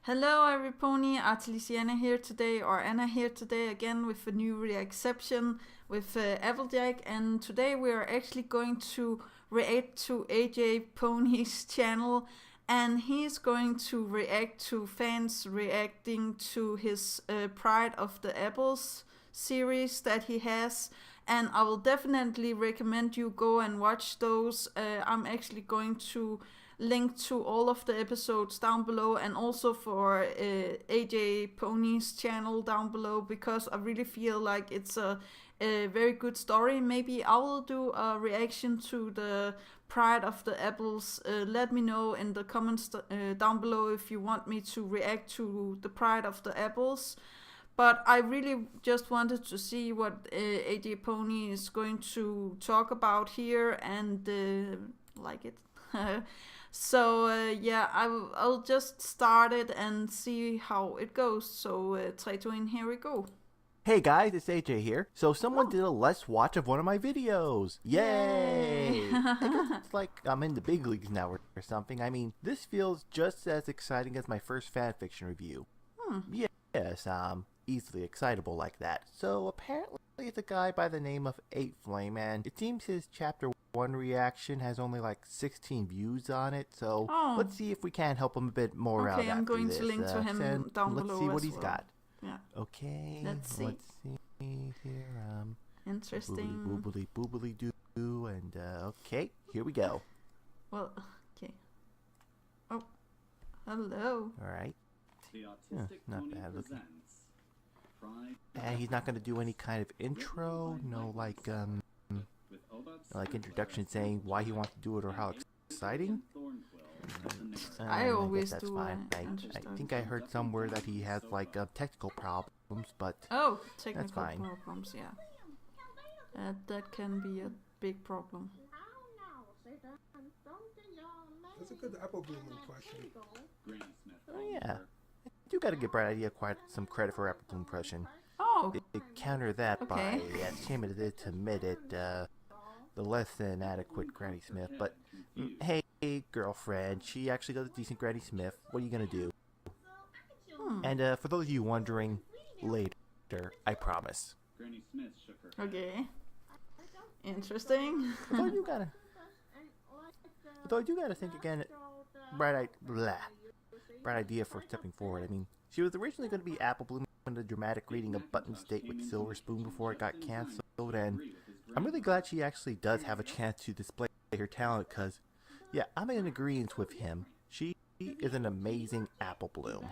Hello everypony, Artelisiana here today, or Anna here today again with a new reaction with Applejack, and today we are actually going to react to AJ Pony's channel, and he's going to react to fans reacting to his Pride of the Apples series that he has, and I will definitely recommend you go and watch those. I'm actually going to link to all of the episodes down below, and also for AJ Pony's channel down below, because I really feel like it's a very good story. Maybe I will do a reaction to the Pride of the Apples. Let me know in the comments down below if you want me to react to the Pride of the Apples. But I really just wanted to see what AJ Pony is going to talk about here, and like it. So yeah, I'll just start it and see how it goes. So 3, 2, 1, here we go. Hey guys, it's AJ here. So someone did a let's watch of one of my videos. Yay! I guess it's like I'm in the big leagues now or something. I mean, this feels just as exciting as my first fanfiction review. Yes, easily excitable like that. So apparently it's a guy by the name of 8Flame, and it seems his chapter 1 reaction has only like 16 views on it, so let's see if we can help him a bit more out. Okay, I'm going to link to him down below. Let's see what he's got. Yeah. Okay. Let's see here. Interesting. Boobly boobly doo, and okay, here we go. Well, okay. Oh, hello. All right. The autistic not pony bad looking. presents Pride. And he's not going to do any kind of intro, no like introduction saying why he wants to do it or how exciting. I always guess that's do. Fine. I think I heard somewhere that he has like technical problems, but Technical problems, yeah. That can be a big problem. That's a good Apple Bloom impression. Oh yeah, you got to give Bright Idea quite some credit for Apple Bloom impression. Oh, They counter that by, shame it is to admit it, the less than adequate Granny Smith. But hey, girlfriend, she actually does a decent Granny Smith. What are you gonna do? And for those of you wondering, later, I promise. okay. Interesting. Although you gotta think again. Bright Idea for stepping forward. I mean, she was originally going to be Apple Bloom in the dramatic reading of Button's date with Silver Spoon before it got canceled, and I'm really glad she actually does have a chance to display her talent, because, yeah, I'm in agreement with him. She is an amazing Apple Bloom.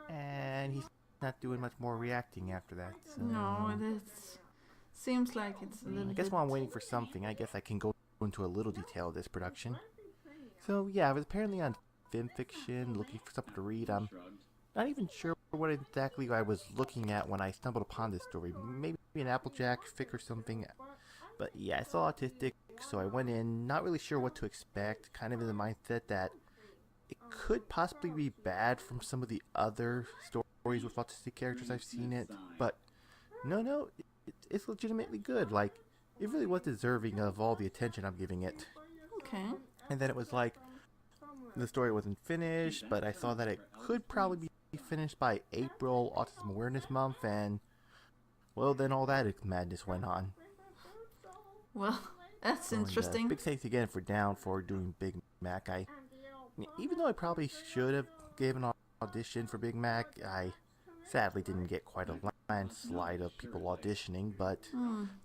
And he's not doing much more reacting after that. So. No, it seems like it's a little I guess while I'm waiting for something, I guess I can go into a little detail of this production. So yeah, I was apparently on FimFiction looking for something to read. I'm not even sure what exactly I was looking at when I stumbled upon this story. Maybe an Applejack fic or something. But yeah, I saw autistic, so I went in not really sure what to expect, kind of in the mindset that it could possibly be bad from some of the other stories with autistic characters I've seen it. But no, it's legitimately good. Like, it really was deserving of all the attention I'm giving it. okay. And then it was like, the story wasn't finished, but I saw that it could probably be finished by April, Autism Awareness Month, and, well, then all that madness went on. Well, that's interesting. And, big thanks again for doing Big Mac. Even though I probably should have given an audition for Big Mac, I sadly didn't get quite a landslide of people auditioning, but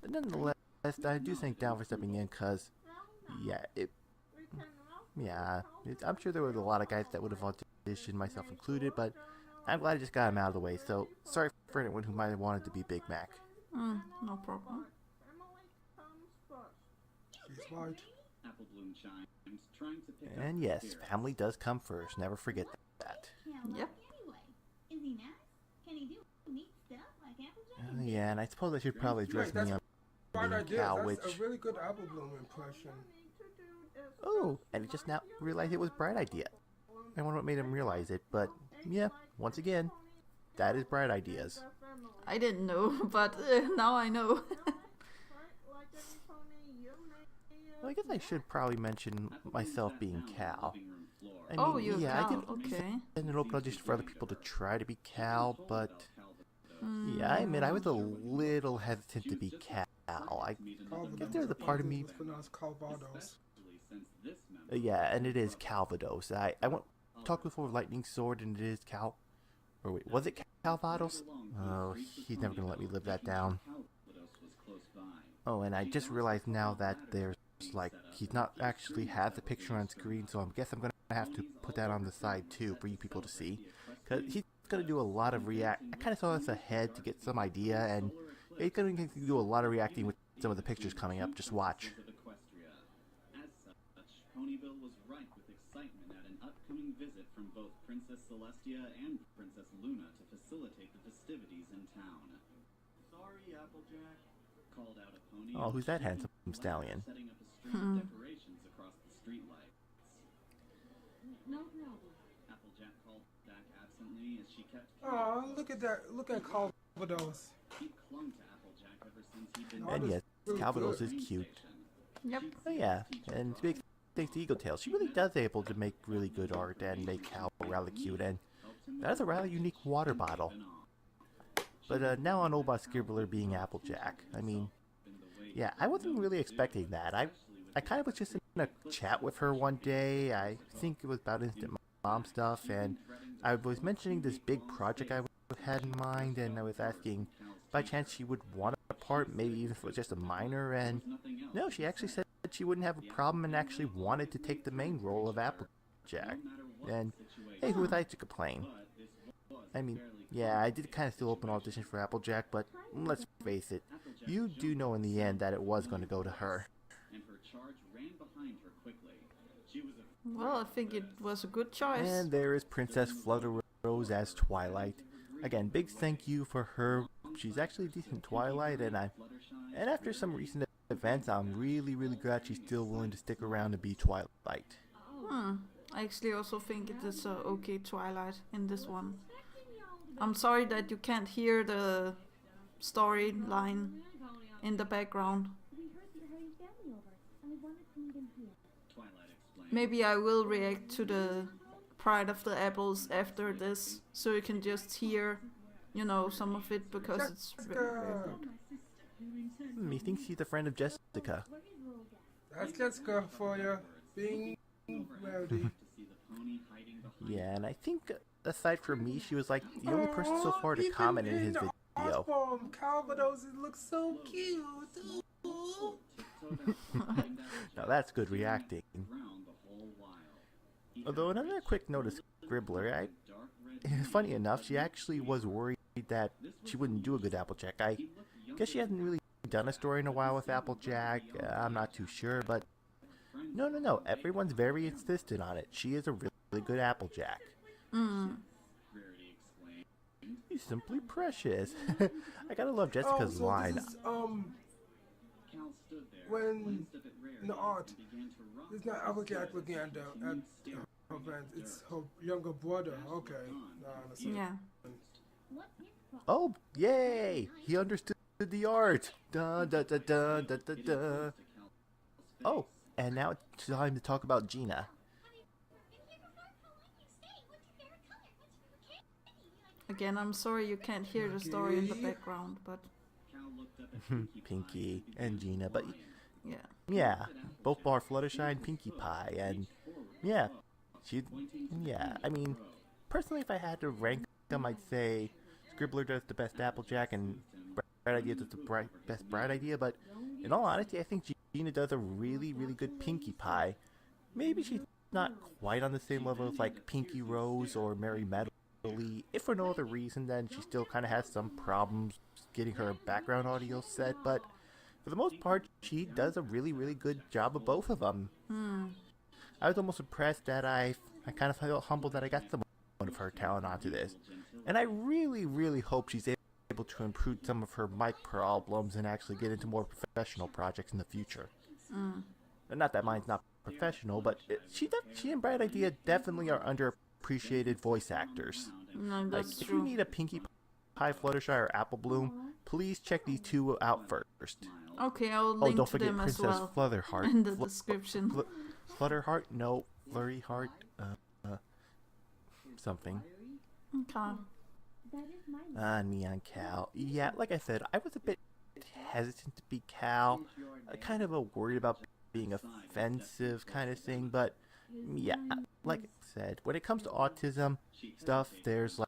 nonetheless, I do thank Down for stepping in, because, I'm sure there was a lot of guys that would have auditioned, myself included, but I'm glad I just got him out of the way, so sorry for anyone who might have wanted to be Big Mac. No problem. She's right. And yes, family does come first, never forget that. Yep. Yeah, and I suppose I should probably address me on Bright being cow, which... That's a really good Apple Bloom impression. Oh, and it just now realized it was Bright Idea. I wonder what made him realize it, but yeah, once again, that is Bright Ideas. I didn't know, but now I know. I guess I should probably mention myself being Cal. I mean, Oh, you're yeah, I Cal. did Okay. send an open audition for other people to try to be Cal, but yeah, I admit I was a little hesitant to be Cal. I guess there's a part of me. It's pronounced Calvados. Yeah, and it is Calvados. I went talked before with Lightning Sword, and it is Cal. Or wait, was it Calvados? Oh, he's never gonna let me live that down. Oh, and I just realized now that there's like he's not actually has the picture on screen, so I guess I'm gonna have to put that on the side too for you people to see, because he's gonna do a lot of react. I kind of saw this ahead to get some idea, and he's gonna do a lot of reacting with some of the pictures coming up. Just watch. As such, Ponyville was ripe with excitement at an upcoming visit from both Princess Celestia and Princess Luna to facilitate the festivities in town. Sorry, Applejack, called out a pony. Oh, who's that handsome stallion? Setting up a string of decorations across the streetlights. No problem. Applejack called back absently as she kept. Oh, look at that! Look at Calvados. He clung to Applejack ever since he'd been. And yes, Calvados is cute. Yep. Oh yeah, and big thanks to Eagle Tail, she really does able to make really good art and make Cal rather cute, and that is a rather unique water bottle. But now on Old Scribbler being Applejack, I mean, yeah, I wasn't really expecting that. I kind of was just in a chat with her one day. I think it was about Instant Mom stuff, and I was mentioning this big project I had in mind, and I was asking by chance she would want a part, maybe even if it was just a minor, and no, she actually said that she wouldn't have a problem and actually wanted to take the main role of Applejack. And hey, who was I to complain? I mean, yeah, I did kind of still open audition for Applejack, but let's face it, you do know in the end that it was going to go to her. Well, I think it was a good choice. And there is Princess Flutterrose as Twilight. Again, big thank you for her. She's actually a decent Twilight, and after some recent events, I'm really glad she's still willing to stick around and be Twilight. I actually also think it is okay Twilight in this one. I'm sorry that you can't hear the storyline in the background. We heard that you're having family over, and we wanted to meet in here. Maybe I will react to the Pride of the Apples after this, so you can just hear, you know, some of it, because it's very good. Methinks she's a friend of Jessica. That's Jessica for you being rowdy. Yeah, and I think aside from me, she was like the only person so far to comment in his video. Awesome. Calvados, it looks so cute. Now that's good reacting. Although another quick note of Scribbler, funny enough, she actually was worried that she wouldn't do a good Applejack. I guess she hasn't really done a story in a while with Applejack. I'm not too sure, but no, everyone's very insistent on it. She is a really good Applejack. He's simply precious. I gotta love Jessica's line. This is, when in the art, it's not Applejack looking at the event, it's her younger brother. Okay. Yeah. Oh, yay! He understood the art. Da da da da da da da. Oh, and now it's time to talk about Gina. Again, I'm sorry you can't hear the story in the background, but Pinkie and Gina, but yeah. Both bar Fluttershy and Pinkie Pie, and I mean, personally, if I had to rank them, I'd say Scribbler does the best Applejack and Bright Idea does the best Bright Idea, but in all honesty, I think Gina does a really good Pinkie Pie. Maybe she's not quite on the same level as like Pinkie Rose or Mary Medley. If for no other reason, then she still kind of has some problems getting her background audio set, but for the most part, she does a really good job of both of them. I was almost impressed that I kind of felt humbled that I got some of her talent onto this. And I really hope she's able to improve some of her mic problems and actually get into more professional projects in the future. Not that mine's not professional, but she and Bright Idea definitely are underappreciated voice actors. No, that's like, if true. you need a Pinkie Pie, Fluttershy, or Apple Bloom, please check these two out first. Okay, I'll Oh, link don't to forget them as Princess well Flutterheart. in the description. Flutterheart? No, Flurry Heart. Something. Okay. That is my Neon Cal. Yeah, like I said, I was a bit hesitant to be Cal. Kind of a worried about being offensive kind of thing, but yeah, like I said, when it comes to autism stuff, there's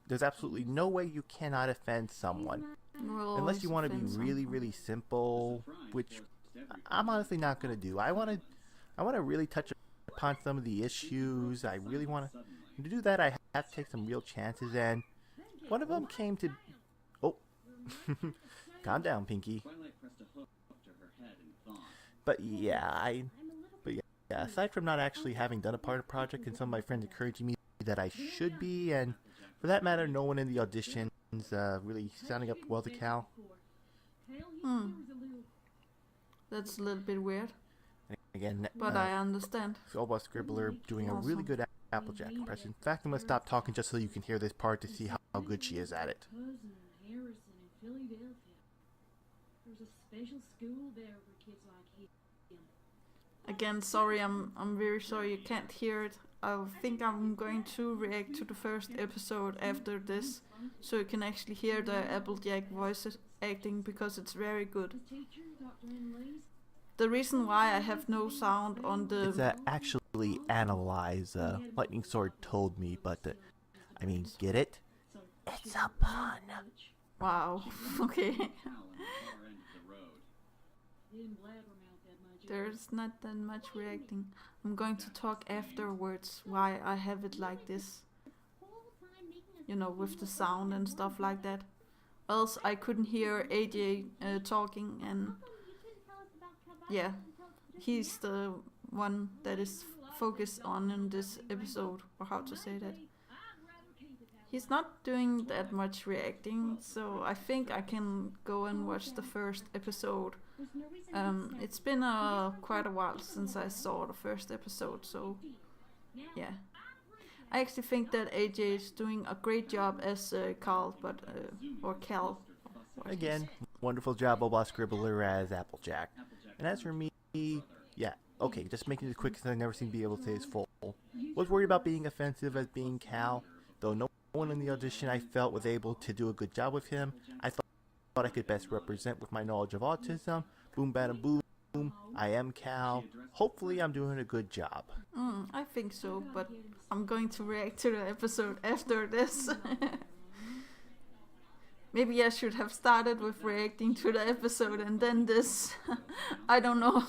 there's absolutely no way you cannot offend someone. Unless you want to be really, really simple, which I'm honestly not going to do. I want to really touch upon some of the issues. I really want to do that. I have to take some real chances, and one of them came to... Oh, calm down, Pinky. But yeah, aside from not actually having done a part of the project and some of my friends encouraging me that I should be, and for that matter, no one in the auditions really sounding up well to Cal. That's a little bit weird. Again, but I understand. Robot Scribbler doing a really good Applejack impression. In fact, I'm going to stop talking just so you can hear this part to see how good she is at it. There's a special school there for kids like him. Again, sorry, I'm very sorry you can't hear it. I think I'm going to react to the first episode after this, so you can actually hear the Applejack voice acting, because it's very good. The reason why I have no sound on the... It's actually Analyze, Lightning Sword told me, but I mean, get it? It's a pun. Wow, okay. There's not that much reacting. I'm going to talk afterwards why I have it like this. You know, with the sound and stuff like that. Else I couldn't hear AJ talking, and yeah, he's the one that is focused on in this episode, or how to say that. He's not doing that much reacting, so I think I can go and watch the first episode. It's been quite a while since I saw the first episode, so yeah. I actually think that AJ is doing a great job as Carl, or Cal. Again, wonderful job, Robot Scribbler as Applejack. And as for me, yeah, okay, just making it quick because I never seem to be able to say his full. Was worried about being offensive as being Cal, though no one in the audition I felt was able to do a good job with him. I thought I could best represent with my knowledge of autism. Boom, bada, boom. I am Cal. Hopefully I'm doing a good job. I think so, but I'm going to react to the episode after this. Maybe I should have started with reacting to the episode and then this. I don't know.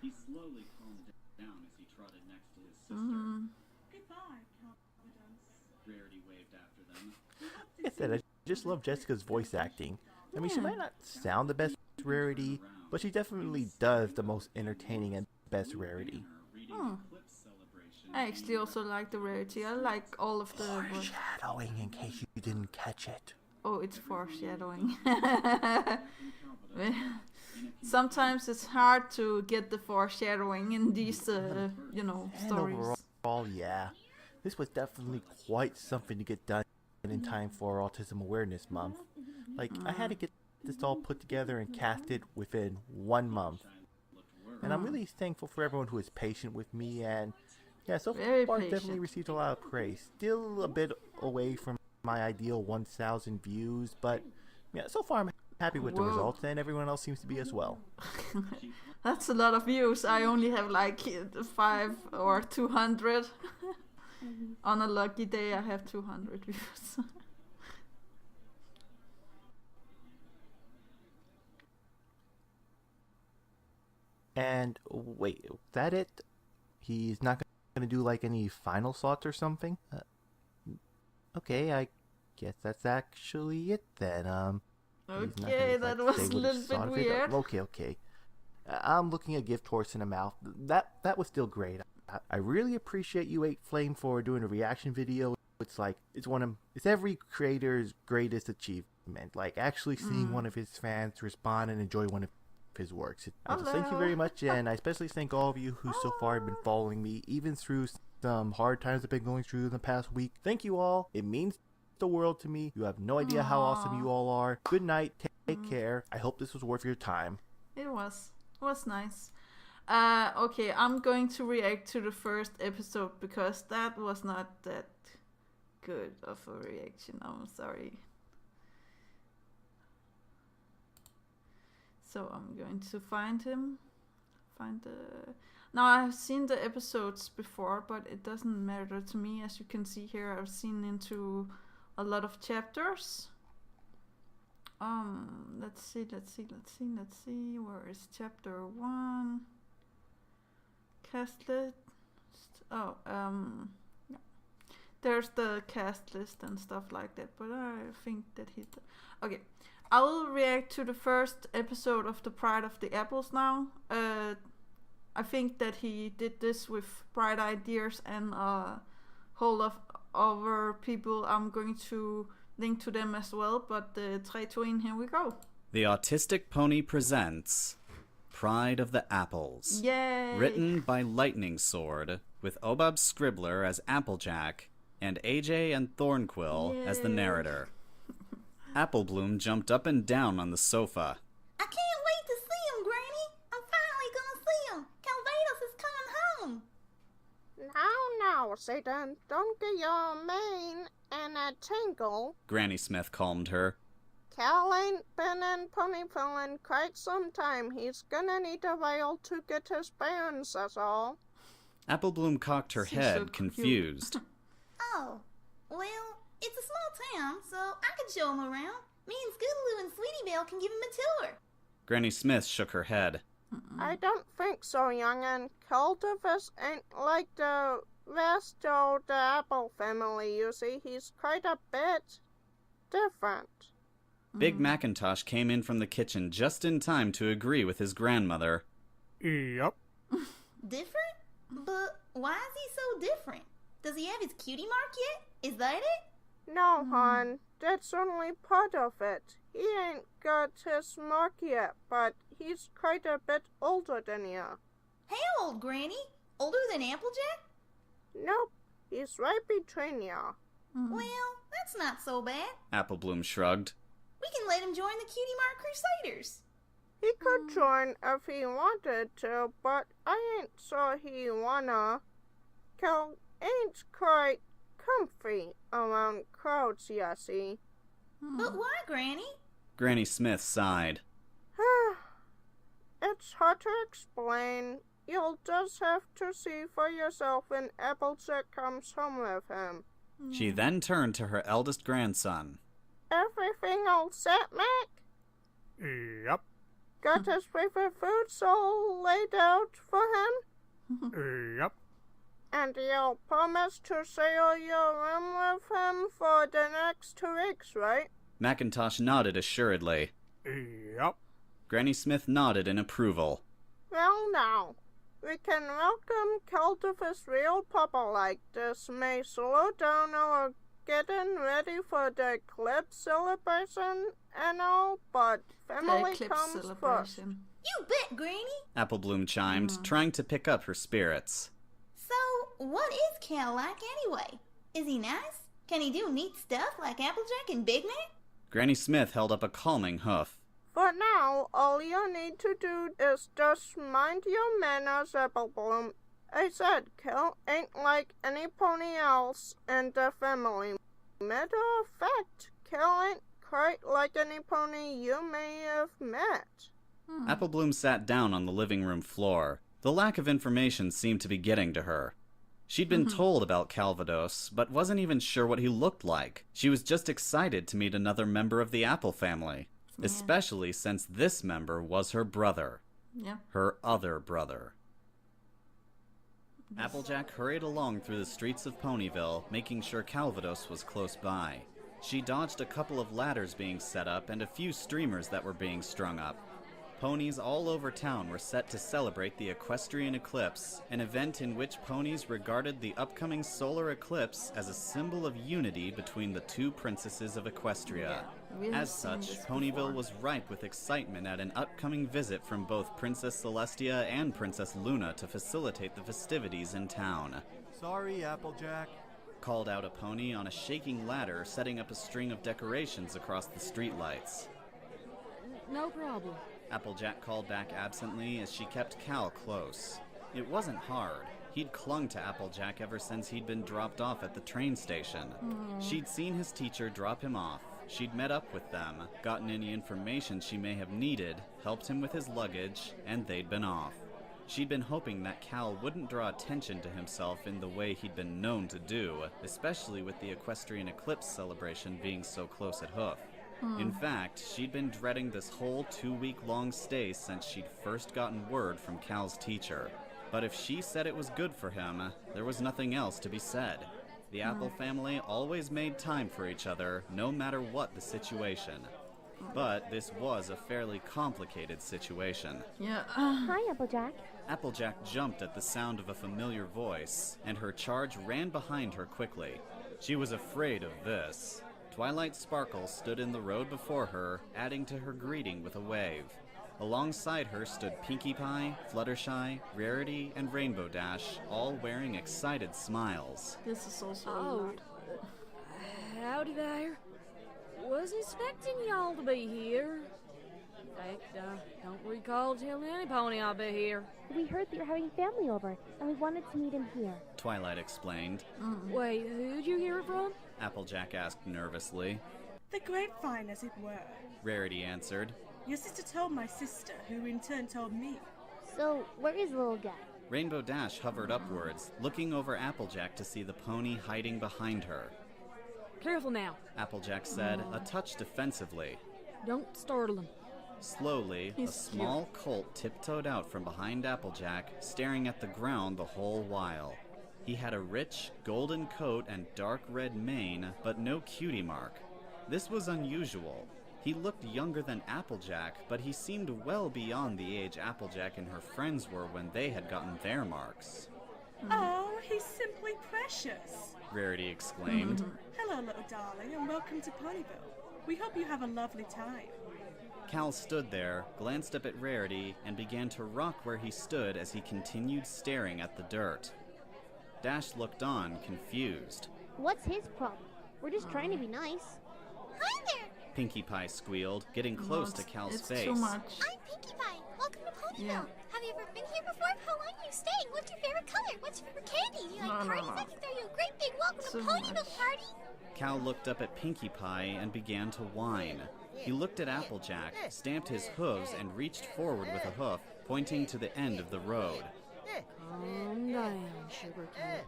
He slowly calmed down as he trotted next to his sister. Goodbye, Confidence. Rarity waved after them. Like I said, I just love Jessica's voice acting. I mean, she might not sound the best Rarity, but she definitely does the most entertaining and best Rarity. I actually also like the Rarity. I like all of the... Foreshadowing, in case you didn't catch it. Oh, it's foreshadowing. Sometimes it's hard to get the foreshadowing in these, you know, stories. And overall, yeah, this was definitely quite something to get done in time for Autism Awareness Month. Like, I had to get this all put together and casted within 1 month. And I'm really thankful for everyone who is patient with me, and yeah, so far I've definitely received a lot of praise. Still a bit away from my ideal 1,000 views, but yeah, so far I'm happy with the results, and everyone else seems to be as well. That's a lot of views. I only have like 5 or 200. On a lucky day I have 200 views. And wait, is that it? He's not going to do like any final thoughts or something? Okay, I guess that's actually it then. Okay, that was a little bit weird. Okay. I'm looking a gift horse in the mouth. That was still great. I really appreciate you, 8Flame, for doing a reaction video. It's like, it's every creator's greatest achievement. Like, actually seeing one of his fans respond and enjoy one of his works. So thank you very much, and I especially thank all of you who so far have been following me, even through some hard times I've been going through in the past week. Thank you all. It means the world to me. You have no idea how awesome you all are. Good night. Take care. I hope this was worth your time. It was. It was nice. Okay, I'm going to react to the first episode because that was not that good of a reaction. I'm sorry. So I'm going to find him. Now I've seen the episodes before, but it doesn't matter to me. As you can see here, I've seen into a lot of chapters. Let's see. Where is chapter 1? Cast list. Oh, yeah. There's the cast list and stuff like that, but I think that okay. I will react to the first episode of The Pride of the Apples now. I think that he did this with bright ideas and a whole lot of other people. I'm going to link to them as well, but 3, 2, 1, here we go. The Autistic Pony presents Pride of the Apples. Yay! Written by Lightning Sword, with Obab Scribbler as Applejack, and AJ and Thornquill as the narrator. Applebloom jumped up and down on the sofa. I can't wait to see him, Granny. I'm finally gonna see him. Calvados is coming home. Now, Satan, don't get your mane in a tingle. Granny Smith calmed her. Cal ain't been in Ponyville in quite some time. He's gonna need a while to get his bearings, that's all. Applebloom cocked her She's so head, confused. Oh, well, it's a small town, so I can show him around. Me and Scootaloo and Sweetie Belle can give him a tour. Granny Smith shook her head. I don't think so, young'un. Cultivus ain't like the rest of the Apple family, you see. He's quite a bit different. Big Macintosh came in from the kitchen just in time to agree with his grandmother. Yep. Different? But why is he so different? Does he have his cutie mark yet? Is that it? No, hon. That's only part of it. He ain't got his mark yet, but he's quite a bit older than you. How old, Granny? Older than Applejack? Nope. He's right between you. Well, that's not so bad. Applebloom shrugged. We can let him join the Cutie Mark Crusaders. He could join if he wanted to, but I ain't sure he wanna. Cal ain't quite comfy around crowds, you see. But why, Granny? Granny Smith sighed. It's hard to explain. You'll just have to see for yourself when Applejack comes home with him. She then turned to her eldest grandson. Everything all set, Mac? Yep. Got his favorite foods all laid out for him? Yep. And you'll promise to share your room with him for the next 2 weeks, right? Macintosh nodded assuredly. Yep. Granny Smith nodded in approval. Well, now, we can welcome Cultivus real papa like this. May slow down our getting ready for the eclipse celebration and all, but family comes first. You bet, Granny. Applebloom chimed, trying to pick up her spirits. So, what is Cal like anyway? Is he nice? Can he do neat stuff like Applejack and Big Mac? Granny Smith held up a calming hoof. For now, all you need to do is just mind your manners, Applebloom. I said Cal ain't like any pony else in the family. Matter of fact, Cal ain't quite like any pony you may have met. Applebloom sat down on the living room floor. The lack of information seemed to be getting to her. She'd been told about Calvados, but wasn't even sure what he looked like. She was just excited to meet another member of the Apple family, especially since this member was her brother. Yeah. Her other brother. Applejack hurried along through the streets of Ponyville, making sure Calvados was close by. She dodged a couple of ladders being set up and a few streamers that were being strung up. Ponies all over town were set to celebrate the equestrian eclipse, an event in which ponies regarded the upcoming solar eclipse as a symbol of unity between the 2 princesses of Equestria. As such, Ponyville was ripe with excitement at an upcoming visit from both Princess Celestia and Princess Luna to facilitate the festivities in town. Sorry, Applejack. Called out a pony on a shaking ladder setting up a string of decorations across the streetlights. no problem. Applejack called back absently as she kept Cal close. It wasn't hard. He'd clung to Applejack ever since he'd been dropped off at the train station. She'd seen his teacher drop him off. She'd met up with them, gotten any information she may have needed, helped him with his luggage, and they'd been off. She'd been hoping that Cal wouldn't draw attention to himself in the way he'd been known to do, especially with the Equestrian Eclipse celebration being so close at Hoof. In fact, she'd been dreading this whole 2-week-long stay since she'd first gotten word from Cal's teacher. But if she said it was good for him, there was nothing else to be said. The Apple family always made time for each other, no matter what the situation. But this was a fairly complicated situation. Yeah. Hi, Applejack. Applejack jumped at the sound of a familiar voice, and her charge ran behind her quickly. She was afraid of this. Twilight Sparkle stood in the road before her, adding to her greeting with a wave. Alongside her stood Pinkie Pie, Fluttershy, Rarity, and Rainbow Dash, all wearing excited smiles. This is also Oh, howdy there. Wasn't expecting y'all to be here. In fact, don't recall telling any pony I'll be here. We heard that you're having family over, and we wanted to meet him here. Twilight explained. Wait, who'd you hear it from? Applejack asked nervously. The grapevine, as it were. Rarity answered. Your sister told my sister, who in turn told me. So, where is the little guy? Rainbow Dash hovered upwards, looking over Applejack to see the pony hiding behind her. Careful now. Applejack said, a touch defensively. Don't startle him. Slowly, a small colt tiptoed out from behind Applejack, staring at the ground the whole while. He had a rich, golden coat and dark red mane, but no cutie mark. This was unusual. He looked younger than Applejack, but he seemed well beyond the age Applejack and her friends were when they had gotten their marks. Oh, he's simply precious, Rarity exclaimed. Hello, little darling, and welcome to Ponyville. We hope you have a lovely time. Cal stood there, glanced up at Rarity, and began to rock where he stood as he continued staring at the dirt. Dash looked on, confused. What's his problem? We're just trying to be nice. Hi there. Pinkie Pie squealed, getting close to Cal's it's face. Too much. I'm Pinkie Pie. Welcome to Ponyville. Yeah. Have you ever been here before? How long are you staying? What's your favorite color? What's your favorite candy? Do you like parties? I can throw you a great big welcome to Too Ponyville much. party. Cal looked up at Pinkie Pie and began to whine. He looked at Applejack, stamped his hooves, and reached forward with a hoof, pointing to the end of the road. Calm down, Sugar Cat.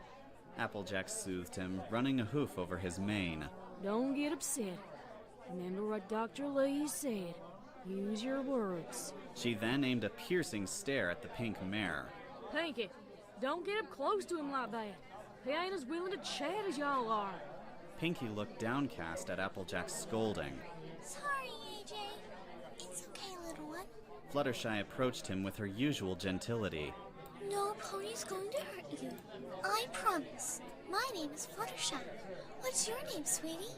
Applejack soothed him, running a hoof over his mane. Don't get upset. Remember what Dr. Lee said. Use your words. She then aimed a piercing stare at the pink mare. Pinkie, don't get up close to him like that. He ain't as willing to chat as y'all are. Pinkie looked downcast at Applejack's scolding. Sorry, AJ. It's okay, little one. Fluttershy approached him with her usual gentility. No pony's going to hurt you. I promise. My name is Fluttershy. What's your name, sweetie?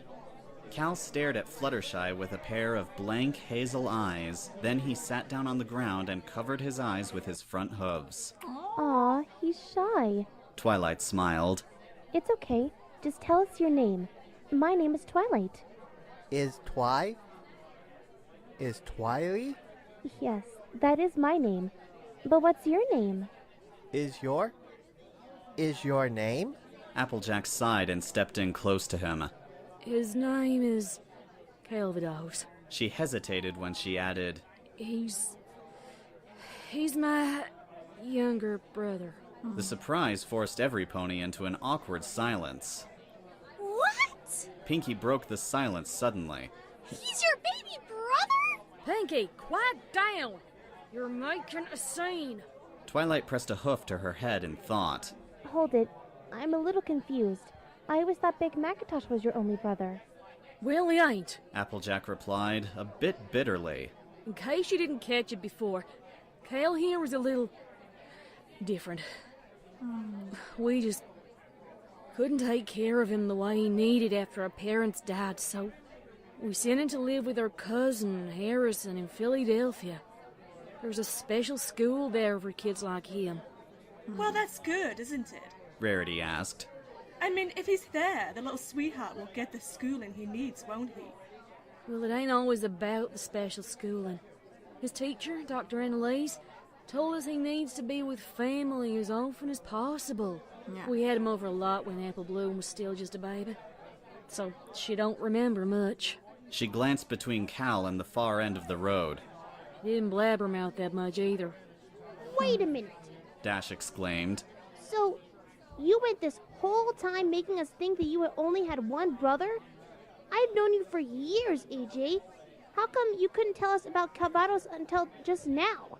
Cal stared at Fluttershy with a pair of blank hazel eyes. Then he sat down on the ground and covered his eyes with his front hooves. Aw, he's shy. Twilight smiled. It's okay. Just tell us your name. My name is Twilight. Is Twily? Yes, that is my name. But what's your name? Is your name? Applejack sighed and stepped in close to him. His name is Calvados. She hesitated when she added, He's my younger brother. The surprise forced every pony into an awkward silence. What? Pinkie broke the silence suddenly. He's your baby brother? Pinkie, quiet down. You're making a scene. Twilight pressed a hoof to her head in thought. Hold it. I'm a little confused. I always thought Big Macintosh was your only brother. Well, he ain't. Applejack replied, a bit bitterly. In case you didn't catch it before, Cal here was a little different. We just couldn't take care of him the way he needed after our parents died, so we sent him to live with our cousin Harrison in Philadelphia. There's a special school there for kids like him. Well, that's good, isn't it? Rarity asked. I mean, if he's there, the little sweetheart will get the schooling he needs, won't he? Well, it ain't always about the special schooling. His teacher, Dr. Annalise, told us he needs to be with family as often as possible. Yeah. We had him over a lot when Apple Bloom was still just a baby, so she don't remember much. She glanced between Cal and the far end of the road. Didn't blabbermouth that much either. Wait a minute. Dash exclaimed. So, you went this whole time making us think that you had only had one brother? I've known you for years, AJ. How come you couldn't tell us about Calvados until just now?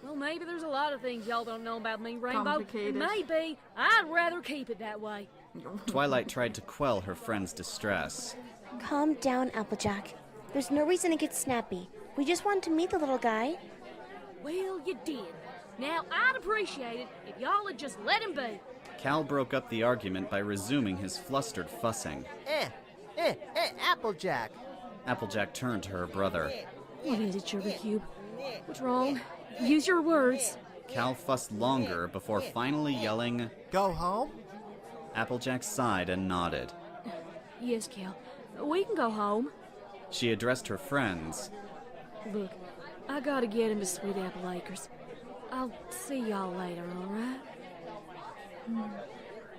Well, maybe there's a lot of things y'all don't know about me, Rainbow. Complicated. Maybe I'd rather keep it that way. Twilight tried to quell her friend's distress. Calm down, Applejack. There's no reason to get snappy. We just wanted to meet the little guy. Well, you did. Now, I'd appreciate it if y'all had just let him be. Cal broke up the argument by resuming his flustered fussing. Applejack. Applejack turned to her brother. What is it, Sugar Cube? What's wrong? Use your words. Cal fussed longer before finally yelling, Go home? Applejack sighed and nodded. Yes, Cal. We can go home. She addressed her friends. Look, I gotta get him to Sweet Apple Acres. I'll see y'all later, all right?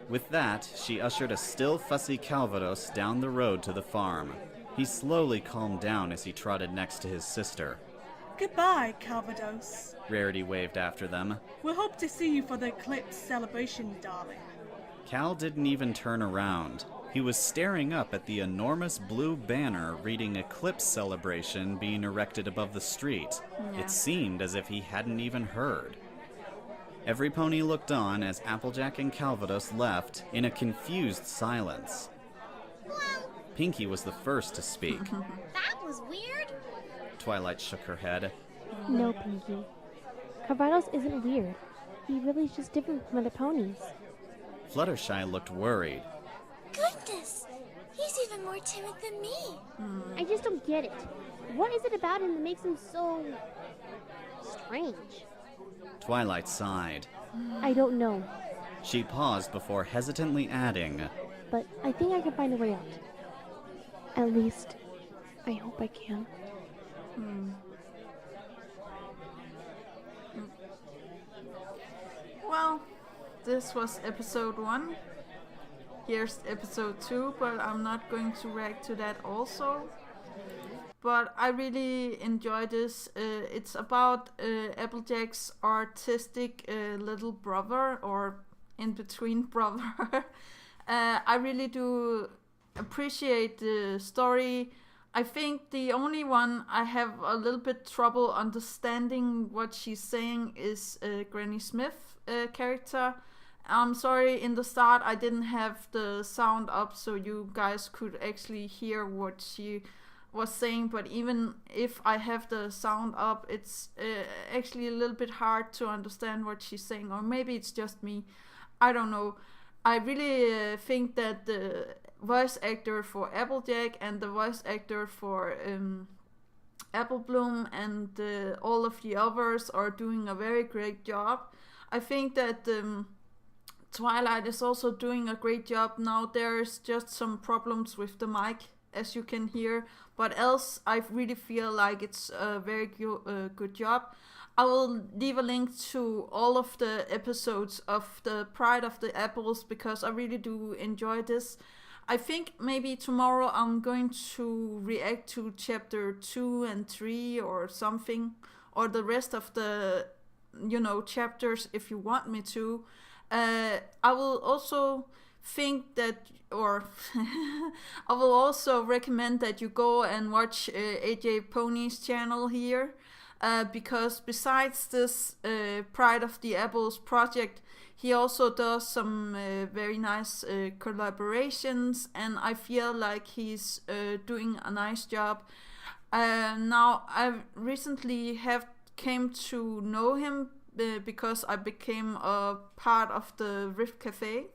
With that, she ushered a still fussy Calvados down the road to the farm. He slowly calmed down as he trotted next to his sister. Goodbye, Calvados. Rarity waved after them. We'll hope to see you for the eclipse celebration, darling. Cal didn't even turn around. He was staring up at the enormous blue banner reading Eclipse Celebration being erected above the street. Yeah. It seemed as if he hadn't even heard. Every pony looked on as Applejack and Calvados left in a confused silence. Pinky was the first to speak. That was weird. Twilight shook her head. No, Pinky. Calvados isn't weird. He really is just different from other ponies. Fluttershy looked worried. Goodness! He's even more timid than me. I just don't get it. What is it about him that makes him so strange? Twilight sighed. I don't know, She paused before hesitantly adding, but I think I can find a way out. At least, I hope I can. Well, this was episode 1. Here's episode 2, but I'm not going to react to that also. But I really enjoy this. It's about Applejack's artistic little brother, or in-between brother. I really do appreciate the story. I think the only one I have a little bit trouble understanding what she's saying is Granny Smith character. I'm sorry, in the start I didn't have the sound up so you guys could actually hear what she was saying, but even if I have the sound up, it's actually a little bit hard to understand what she's saying, or maybe it's just me. I don't know. I really think that the voice actor for Applejack and the voice actor for Apple Bloom and all of the others are doing a very great job. I think that Twilight is also doing a great job. Now there's just some problems with the mic, as you can hear, but else I really feel like it's a very good job. I will leave a link to all of the episodes of the Pride of the Apples because I really do enjoy this. I think maybe tomorrow I'm going to react to chapter 2 and 3 or something, or the rest of the, chapters if you want me to. I will also think that, or I will also recommend that you go and watch AJ Pony's channel here, because besides this Pride of the Apples project, he also does some very nice collaborations, and I feel like he's doing a nice job. Now I recently came to know him because I became a part of the Rift Cafe,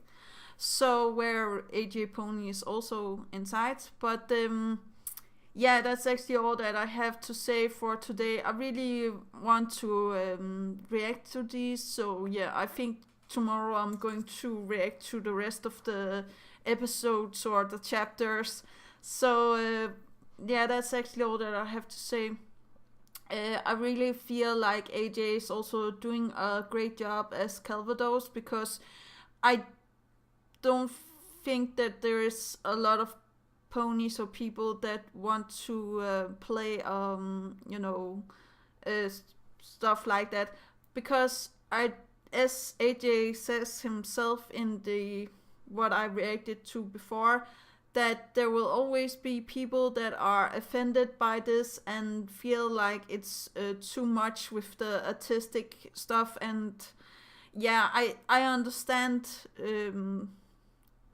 so where AJ Pony is also inside. But yeah, that's actually all that I have to say for today. I really want to react to these, so yeah, I think tomorrow I'm going to react to the rest of the episodes or the chapters. So yeah, that's actually all that I have to say. I really feel like AJ is also doing a great job as Calvados, because I don't think that there is a lot of ponies or people that want to play, stuff like that, because as AJ says himself in the what I reacted to before, that there will always be people that are offended by this and feel like it's too much with the artistic stuff. And yeah, I understand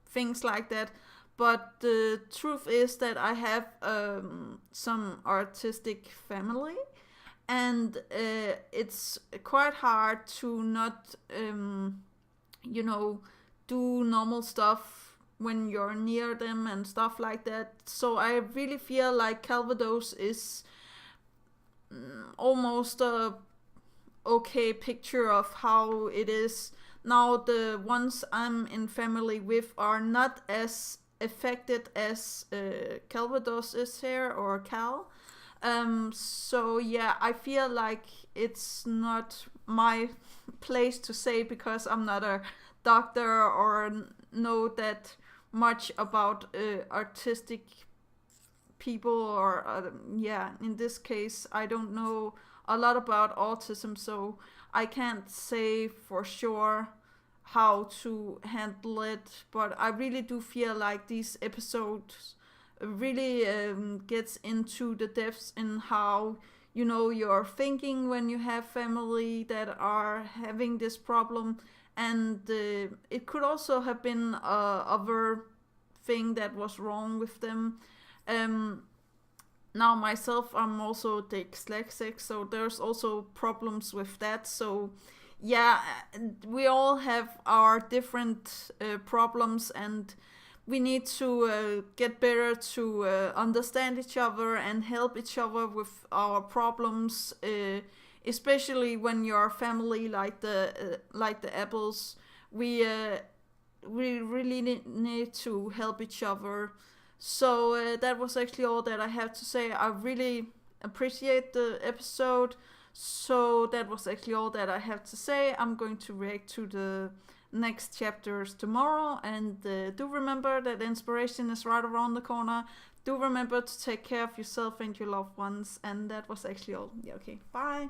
things like that, but the truth is that I have some artistic family, and it's quite hard to not do normal stuff when you're near them and stuff like that. So I really feel like Calvados is almost a okay picture of how it is. Now the ones I'm in family with are not as affected as Calvados is here, or Cal. So yeah, I feel like it's not my place to say, because I'm not a doctor or know that much about artistic people, or in this case I don't know a lot about autism, so I can't say for sure how to handle it. But I really do feel like these episodes really gets into the depths in how you're thinking when you have family that are having this problem. And it could also have been other thing that was wrong with them. Now myself, I'm also dyslexic, so there's also problems with that. So yeah, we all have our different problems, and we need to get better to understand each other and help each other with our problems. Especially when you're family like the Apples, we really need to help each other. So that was actually all that I have to say. I really appreciate the episode. So that was actually all that I have to say. I'm going to react to the next chapters tomorrow, and do remember that inspiration is right around the corner. Do remember to take care of yourself and your loved ones. And that was actually all. Yeah, okay. Bye.